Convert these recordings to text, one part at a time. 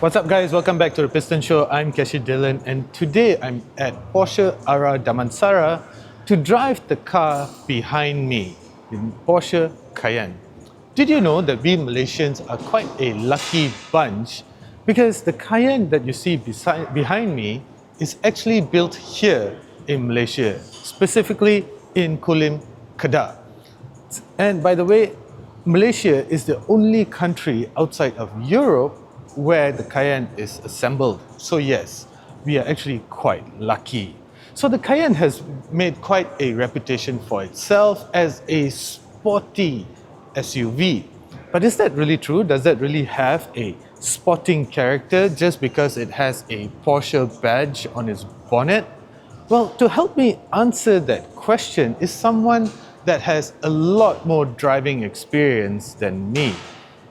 What's up, guys? Welcome back to the Piston Show. I'm Keshi Dillon, and today I'm at Porsche Ara Damansara to drive the car behind me, the Porsche Cayenne. Did you know that we Malaysians are quite a lucky bunch? Because the Cayenne that you see behind me is actually built here in Malaysia, specifically in Kulim, Kedah. And by the way, Malaysia is the only country outside of Europe where the Cayenne is assembled. So yes, we are actually quite lucky. So the Cayenne has made quite a reputation for itself as a sporty SUV. But is that really true? Does that really have a sporting character just because it has a Porsche badge on its bonnet? Well, to help me answer that question is someone that has a lot more driving experience than me.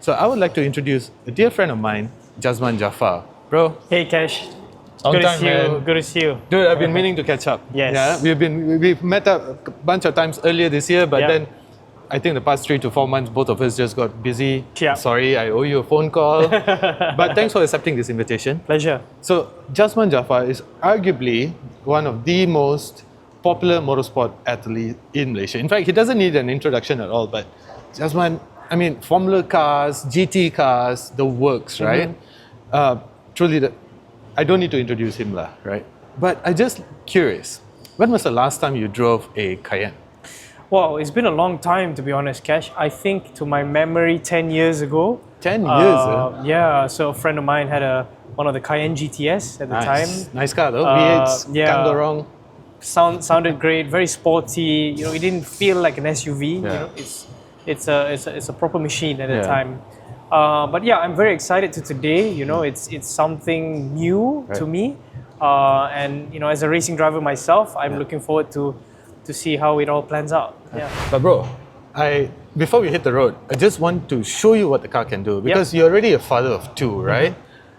So I would like to introduce a dear friend of mine, Jazeman Jaafar. Bro. Hey Cash. Long Good time, to see man. you. Good to see you. Dude, I've been meaning to catch up. Yes. Yeah, we've met up a bunch of times earlier this year, but Yeah. then I think the past 3 to 4 months, both of us just got busy. Yeah. Sorry, I owe you a phone call. But thanks for accepting this invitation. Pleasure. So, Jazeman Jaafar is arguably one of the most popular motorsport athlete in Malaysia. In fact, he doesn't need an introduction at all, but Jazeman, I mean, Formula cars, GT cars, the works, right? Truly, I don't need to introduce him, right? But I'm just curious, when was the last time you drove a Cayenne? Well, it's been a long time, to be honest, Cash. I think, to my memory, 10 years ago. 10 years, Yeah, so a friend of mine had one of the Cayenne GTS at the time. Nice car though, V8s, yeah. can't go wrong. Sounded great, very sporty. You know, it didn't feel like an SUV. You know, it's a proper machine at the time. But yeah, I'm very excited to today. You know, it's something new to me. And you know, as a racing driver myself, I'm looking forward to see how it all plans out. Yeah. But bro, before we hit the road, I just want to show you what the car can do, because you're already a father of 2, right?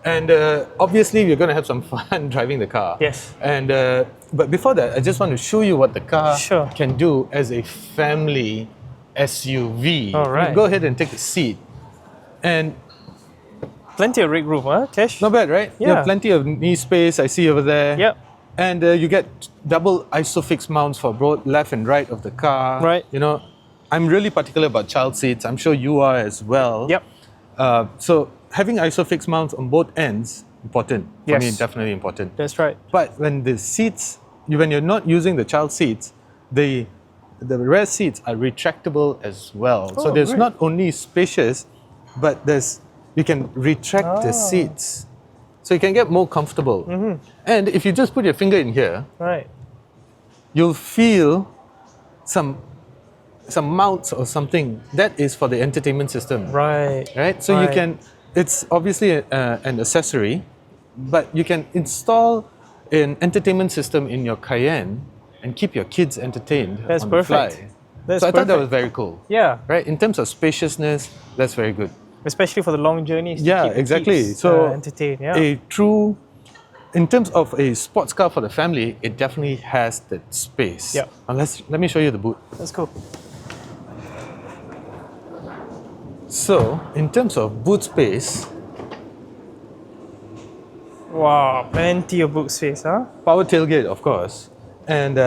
And obviously we're going to have some fun driving the car. Yes. And but before that, I just want to show you what the car Sure. can do as a family SUV. All right. Go ahead and take a seat. And Plenty of rig room, huh, Cash? not bad, right? You Yeah. have plenty of knee space, I see over there. Yep. And you get double ISOFIX mounts for both left and right of the car. Right. You know, I'm really particular about child seats. I'm sure you are as well. Yep. So having ISOFIX mounts on both ends, important. For me, Yes. definitely important. That's right. But when the seats, when you're not using the child seats, the rear seats are retractable as well. So Oh, there's great. not only spacious, but you can retract the seats. So you can get more comfortable. And if you just put your finger in here, Right. you'll feel some mounts or something. That is for the entertainment system. Right. Right? So you can, it's obviously an accessory, but you can install an entertainment system in your Cayenne and keep your kids entertained That's on perfect. the fly. That's So I thought that perfect. was very cool. Yeah. Right? In terms of spaciousness, that's very good. Especially for the long journeys. to Yeah, keep the exactly. kids, So entertained. Yeah. in terms of a sports car for the family, it definitely has that space. Yep. Now let me show you the boot. That's cool. So, in terms of boot space, Wow, plenty of boot space, huh? power tailgate, of course, and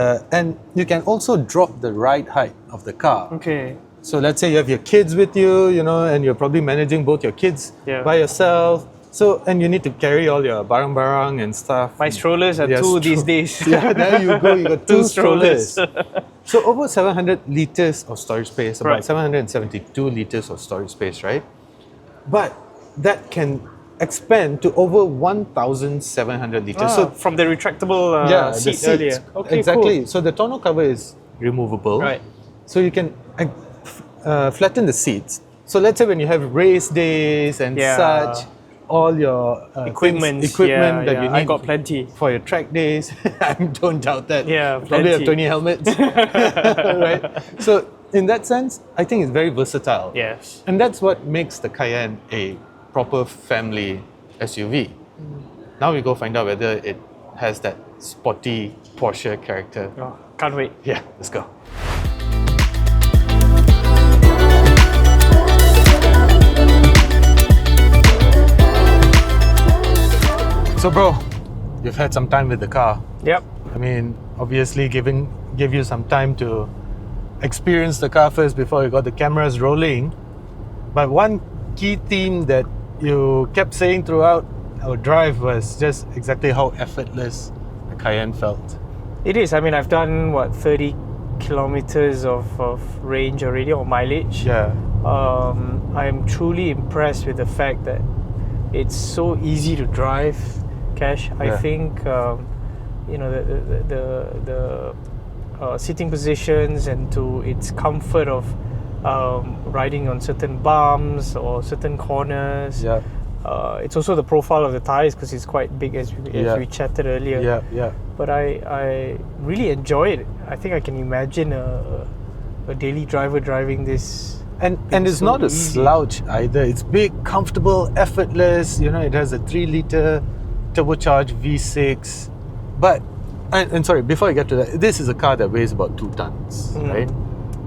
you can also drop the ride height of the car. Okay. So let's say you have your kids with you, and you're probably managing both your kids by yourself. So, and you need to carry all your barang-barang and stuff. My strollers are Yes, 2 these days. Yeah, there you go. You got 2 Two strollers. strollers. So over 700 liters of storage space, about Right. 772 liters of storage space, right? But that can expand to over 1,700 liters. So from the retractable the seat seats. earlier. Okay, exactly. cool. So the tonneau cover is removable. Right. So you can flatten the seats. So let's say when you have race days and such, all your Equipment that you need. I got plenty. For your track days. I don't doubt that. Yeah, Probably have plenty. 20 helmets. Right? So in that sense, I think it's very versatile. Yes. And that's what makes the Cayenne a proper family SUV. Now we go find out whether it has that sporty Porsche character. Oh, can't wait. Yeah, let's go. So bro, you've had some time with the car. Yep. I mean, obviously give you some time to experience the car first before you got the cameras rolling. But one key theme that you kept saying throughout our drive was just exactly how effortless the Cayenne felt. It is. I mean, I've done, 30 kilometers of range already, or mileage. Yeah. I'm truly impressed with the fact that it's so easy to drive, Cash. I think, the sitting positions and to its comfort of riding on certain bumps or certain corners. Yeah. It's also the profile of the tires because it's quite big as we chatted earlier. Yeah, yeah. But I really enjoy it. I think I can imagine a daily driver driving this. And it's so not a easy. slouch either. It's big, comfortable, effortless. You know, it has a 3-liter turbocharged V6. But, and sorry, before I get to that, this is a car that weighs about 2 tons, right?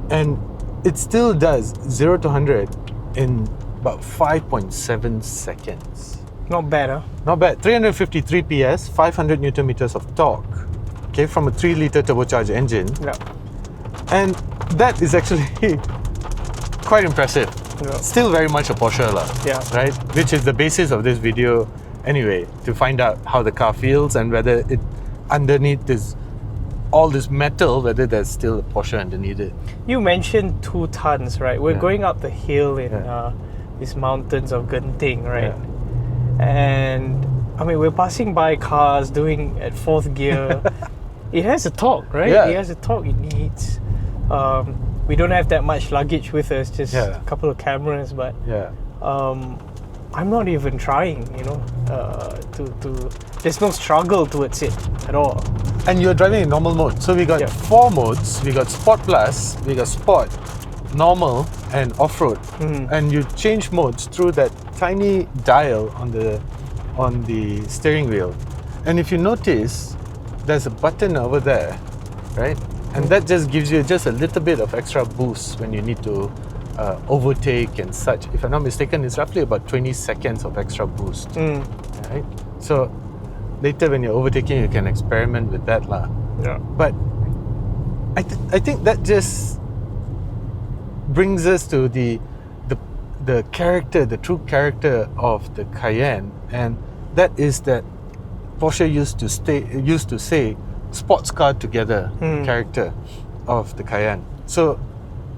And it still does 0 to 100 in about 5.7 seconds. Not bad, huh? Not bad. 353 PS, 500 Newton meters of torque. Okay, from a 3-liter turbocharged engine. Yeah. And that is actually quite impressive. Yeah. Still very much a Porsche lah. Yeah. Right? Which is the basis of this video anyway, to find out how the car feels and whether it underneath this all this metal, whether there's still a Porsche underneath it. You mentioned 2 tons, right? We're Yeah. going up the hill in these mountains of Genting, right? And I mean, we're passing by cars doing at 4th gear. It has a torque, right? Yeah. It has a torque it needs. We don't have that much luggage with us, just a couple of cameras, but Yeah. I'm not even trying, to there's no struggle towards it at all. And you're driving in normal mode. So we got 4 modes. We got Sport Plus, we got Sport, Normal, and Off-Road. And you change modes through that tiny dial on the steering wheel. And if you notice, there's a button over there, right? And that just gives you just a little bit of extra boost when you need to overtake and such. If I'm not mistaken, it's roughly about 20 seconds of extra boost. Right? So later when you're overtaking, you can experiment with that lah. Yeah. But I think that just brings us to the character, the true character of the Cayenne, and that is that Porsche used to say sports car together character of the Cayenne. So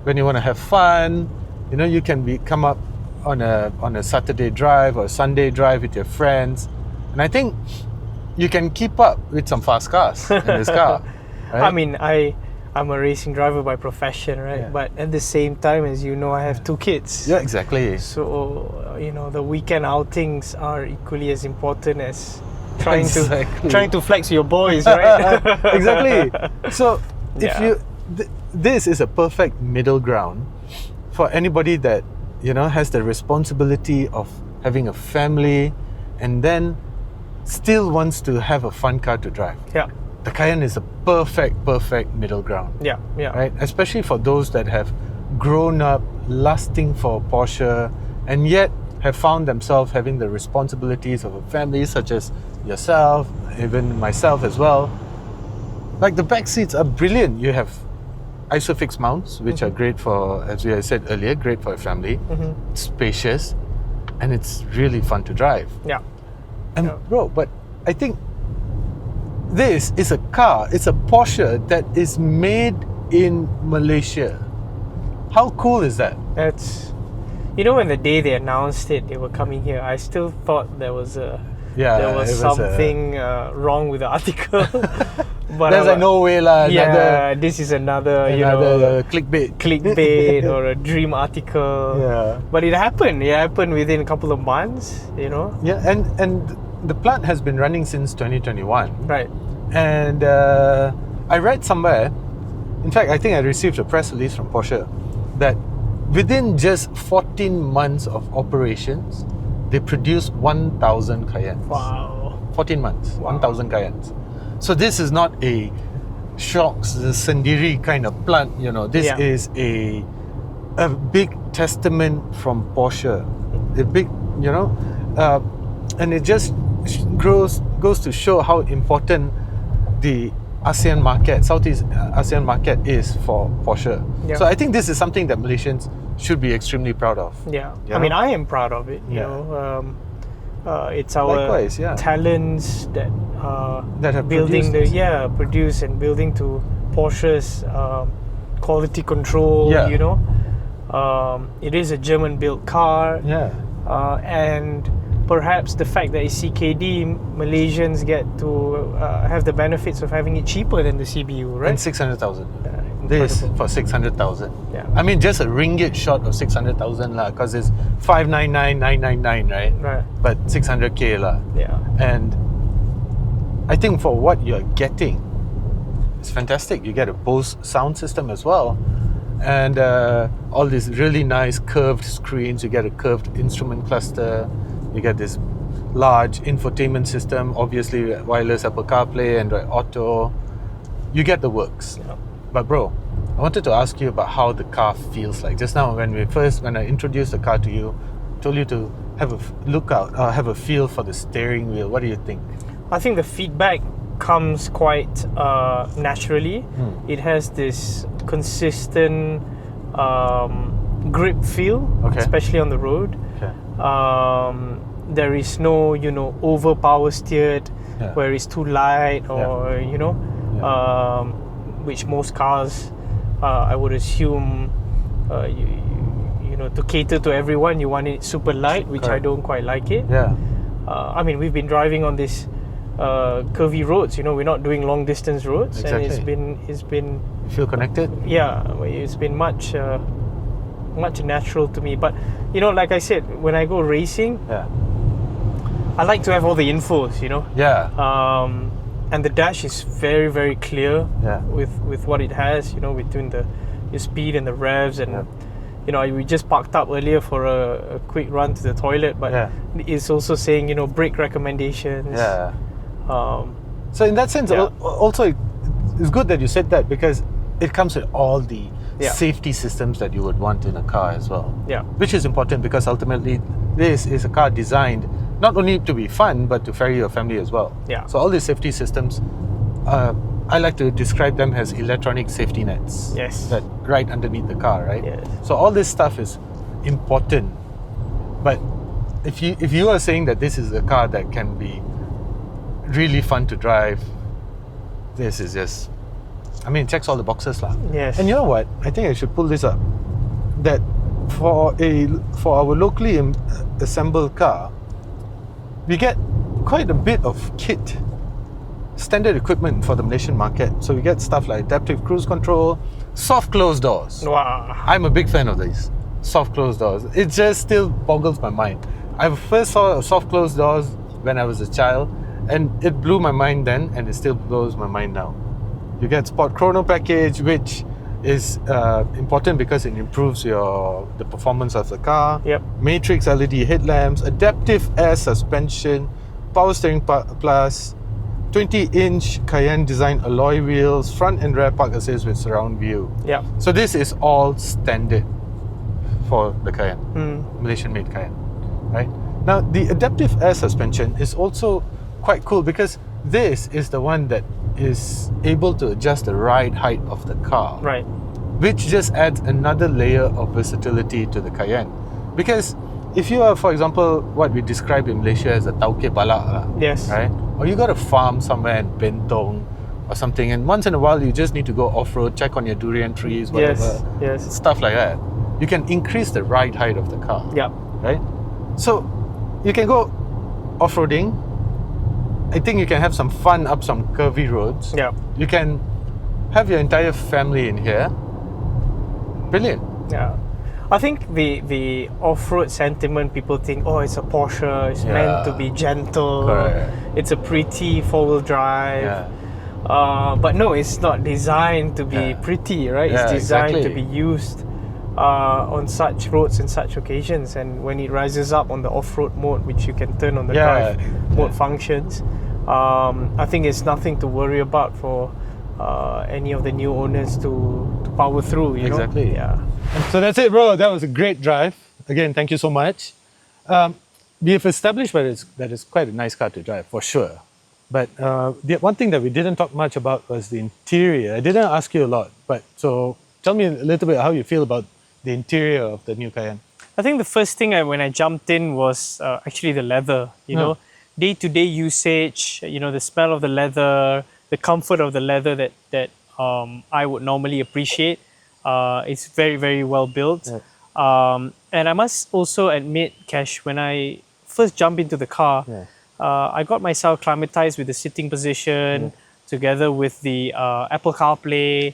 when you want to have fun, you can come up on a Saturday drive or Sunday drive with your friends, and I think you can keep up with some fast cars in this car. Right? I mean, I'm a racing driver by profession, right? Yeah. But at the same time, as you know, I have 2 kids. Yeah, exactly. So the weekend outings are equally as important as trying to flex your boys, right? Exactly. So if this is a perfect middle ground for anybody that has the responsibility of having a family and then still wants to have a fun car to drive. Yeah. The Cayenne is a perfect middle ground. Yeah. Yeah. Right? Especially for those that have grown up lusting for Porsche and yet have found themselves having the responsibilities of a family, such as yourself, even myself as well. Like the back seats are brilliant. You have ISOFIX mounts, which are great for, as I said earlier, great for a family. It's spacious and it's really fun to drive. Yeah. And bro, but I think this is a car, it's a Porsche that is made in Malaysia. How cool is that? That's, when the day they announced it, they were coming here, I still thought there was something wrong with the article. But there's no way lah. This is another clickbait or a dream article. Yeah. But it happened. It happened within a couple of months. Yeah, and the plant has been running since 2021. Right. And I read somewhere, in fact, I think I received a press release from Porsche that within just 14 months of operations, they produced 1,000 Cayennes. Wow. 14 months, 1,000 Cayennes. So this is not a shocks sendiri kind of plant, This is a big testament from Porsche. A big, and it just grows goes to show how important the ASEAN market, Southeast ASEAN market is for Porsche. Yeah. So I think this is something that Malaysians should be extremely proud of. Yeah. You I mean, know? I am proud of it. You Yeah. know, it's our Likewise, yeah. talents that That have building produced produce and building to Porsche's quality control. Yeah. You know, it is a German-built car. Yeah. And perhaps the fact that it's CKD, Malaysians get to have the benefits of having it cheaper than the CBU, right? And 600,000. Incredible. This for 600,000. Yeah. I mean, just a ringgit short of 600,000 lah, because it's 599,999, right? Right. But 600k lah. Yeah. And I think for what you're getting, it's fantastic. You get a Bose sound system as well, and all these really nice curved screens. You get a curved instrument cluster. You get this large infotainment system, obviously wireless Apple CarPlay, Android Auto. You get the works. Yeah. But bro, I wanted to ask you about how the car feels like. Just now when I introduced the car to you, told you to have a have a feel for the steering wheel. What do you think? I think the feedback comes quite naturally. It has this consistent grip feel, Okay. especially on the road. Okay. There is no, over power steered Yeah. where it's too light or, Yeah. which most cars, I would assume, to cater to everyone, you want it super light, which I Correct. don't quite like it. Yeah. I mean, we've been driving on this curvy roads. We're not doing long distance roads, and it's been You feel connected? it's been much natural to me. But like I said, when I go racing, Yeah. I like to have all the infos. Yeah. And the dash is very, very clear Yeah. with what it has. Between the speed and the revs and. Yeah. We just parked up earlier for a quick run to the toilet, but Yeah. it's also saying, brake recommendations. Yeah. Um, So in that sense, Yeah. also it's good that you said that, because it comes with all the Yeah. safety systems that you would want in a car as well. yeah. Which is important, because ultimately this is a car designed not only to be fun but to ferry your family as well. Yeah. So all these safety systems, I like to describe them as electronic safety nets. Yes. That right underneath the car, right? Yes. So all this stuff is important. But if you are saying that this is a car that can be really fun to drive, this is just, it checks all the boxes lah. Yes. And you know what? I think I should pull this up. That for our locally assembled car, we get quite a bit of kit, standard equipment for the Malaysian market. So we get stuff like adaptive cruise control, soft closed doors. Wow. I'm a big fan of these soft closed doors. It just still boggles my mind. I first saw soft closed doors when I was a child, and it blew my mind then, and it still blows my mind now. You get Sport Chrono package, which is important because it improves the performance of the car. Yep. Matrix LED headlamps, adaptive air suspension, power steering plus, 20-inch Cayenne design alloy wheels, front and rear park assist with surround view. Yeah. So this is all standard for the Cayenne, Malaysian-made Cayenne, right? Now the adaptive air suspension is also quite cool, because this is the one that is able to adjust the ride height of the car, Right. which just adds another layer of versatility to the Cayenne. Because if you are, for example, what we describe in Malaysia as a tauke balak, Yes. right? Or you got a farm somewhere in Bentong or something, and once in a while you just need to go off-road, check on your durian trees, whatever, Yes. stuff like that. You can increase the ride height of the car, Yeah. right? So you can go off-roading. I think you can have some fun up some curvy roads. Yeah. You can have your entire family in here. Brilliant. Yeah. I think the off-road sentiment, people think, oh, it's a Porsche, it's meant to be gentle, Correct. it's a pretty four-wheel drive. Yeah. But no, it's not designed to be Yeah. pretty, right? Yeah, It's designed to exactly. be used on such roads and such occasions. And when it rises up on the off-road mode, which you can turn on the Yeah. drive mode functions, I think it's nothing to worry about for any of the new owners to power through, you know? Exactly. Yeah. So that's it, bro. That was a great drive. Again, thank you so much. We have established that it's quite a nice car to drive, for sure. But the one thing that we didn't talk much about was the interior. I didn't ask you a lot, but so tell me a little bit how you feel about the interior of the new Cayenne. I think the first thing when I jumped in was actually the leather. You know, day-to-day usage. You know, the smell of the leather, the comfort of the leather that I would normally appreciate. It's very, very well built. And I must also admit, Cash, when I first jumped into the car, I got myself acclimatized with the sitting position, together with the Apple CarPlay.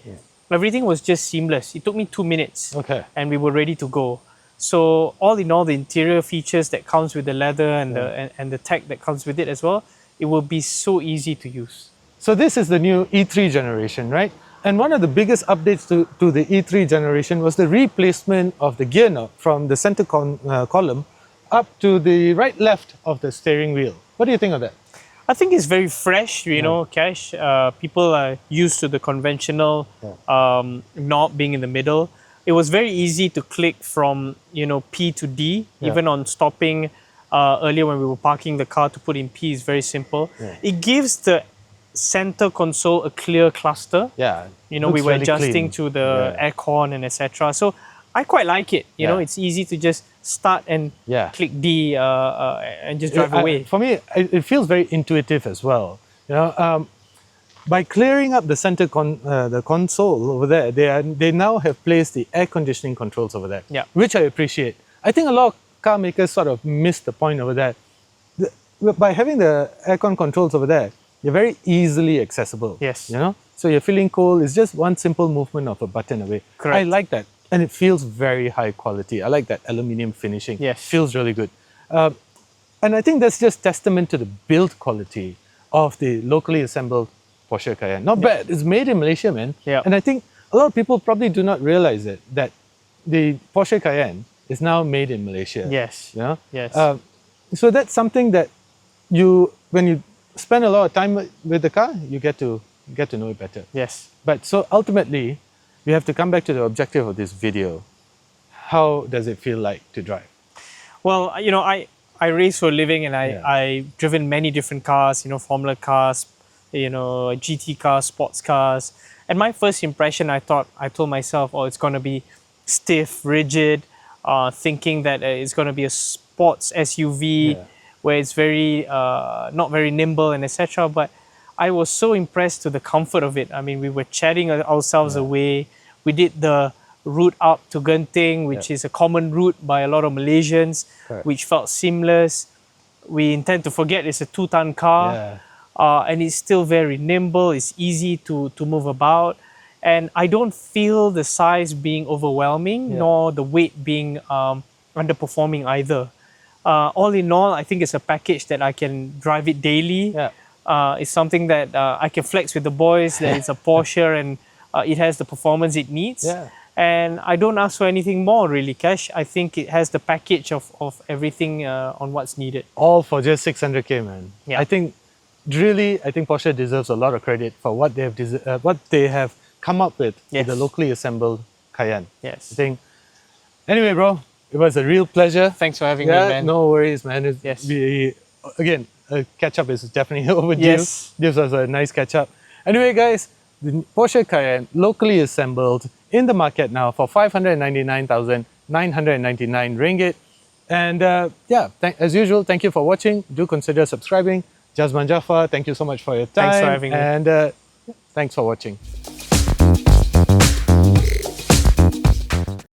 Everything was just seamless. It took me 2 minutes, and we were ready to go. So all in all, the interior features that comes with the leather and the tech that comes with it as well, it will be so easy to use. So this is the new E3 generation, right? And one of the biggest updates to the E3 generation was the replacement of the gear knob from the center column up to the right-left of the steering wheel. What do you think of that? I think it's very fresh, you know, Cash. People are used to the conventional knob being in the middle. It was very easy to click from, you know, P to D, even on stopping earlier when we were parking the car to put in P is very simple. It gives the center console a clear cluster. You know, we were really adjusting clean. to the aircon and etc. So I quite like it. You know, it's easy to just start and click D and just drive away. For me, it feels very intuitive as well. You know, by clearing up the center the console over there, they now have placed the air conditioning controls over there, which I appreciate. I think a lot of car makers sort of missed the point over there. By having the aircon controls over there, you're very easily accessible. You know, so you're feeling cold. It's just one simple movement of a button away. I like that. And it feels very high quality. I like that aluminium finishing. Feels really good. And I think that's just testament to the build quality of the locally assembled Porsche Cayenne. Not bad. It's made in Malaysia, man. And I think a lot of people probably do not realize it, that the Porsche Cayenne is now made in Malaysia. You know? So that's something that when you spend a lot of time with the car, you get to know it better. But so ultimately, we have to come back to the objective of this video. How does it feel like to drive? Well, you know, I race for a living, and I've driven many different cars, you know, Formula cars, you know, GT cars, sports cars. And my first impression, I told myself, oh, it's going to be stiff, rigid, thinking that it's going to be a sports SUV where it's very, not very nimble and etc. But I was so impressed to the comfort of it. I mean, we were chatting ourselves away. We did the route up to Genting, which is a common route by a lot of Malaysians, which felt seamless. We intend to forget it's a 2-ton car, and it's still very nimble. It's easy to move about. And I don't feel the size being overwhelming, nor the weight being underperforming either. All in all, I think it's a package that I can drive it daily. It's something that I can flex with the boys, that it's a Porsche and it has the performance it needs. And I don't ask for anything more really, Cash. I think it has the package of everything on what's needed. All for just 600k, man. I think Porsche deserves a lot of credit for what they have come up with the locally assembled Cayenne. I think. Anyway, bro, it was a real pleasure. Thanks for having me, man. No worries, man. Again, a catch-up is definitely overdue. This was a nice catch-up. Anyway, guys, the Porsche Cayenne, locally assembled, in the market now for 599,999 ringgit. And as usual, thank you for watching. Do consider subscribing. Jazeman Jaafar, thank you so much for your time. Thanks for having me. And thanks for watching.